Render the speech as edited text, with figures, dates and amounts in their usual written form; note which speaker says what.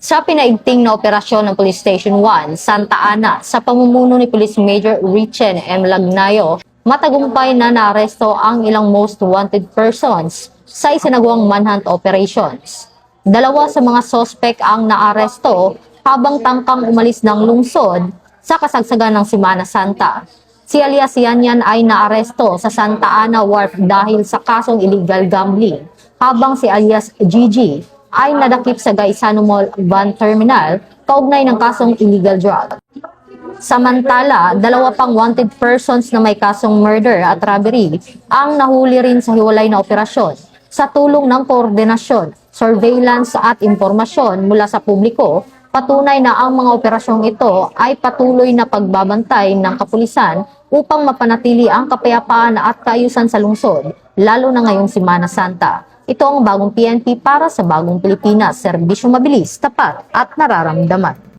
Speaker 1: Sa pinaigting na operasyon ng Police Station 1, Santa Ana, sa pamumuno ni Police Major Richen M. Lagnayo, matagumpay na naaresto ang ilang most wanted persons sa isinagawang manhunt operations. Dalawa sa mga sospek ang naaresto habang tangkang umalis ng lungsod sa kasagsagan ng Semana Santa. Si alias Yanyan ay naaresto sa Santa Ana Wharf dahil sa kasong illegal gambling, habang si alias Gigi ay nadakip sa Gaisano Mall Van Terminal kaugnay ng kasong illegal drug. Samantala, dalawa pang wanted persons na may kasong murder at robbery ang nahuli rin sa hiwalay na operasyon sa tulong ng koordinasyon, surveillance at impormasyon mula sa publiko. Patunay na ang mga operasyong ito ay patuloy na pagbabantay ng kapulisan upang mapanatili ang kapayapaan at kaayusan sa lungsod, lalo na ngayong Semana Santa. Ito ang bagong PNP para sa bagong Pilipinas, serbisyo mabilis, tapat at nararamdaman.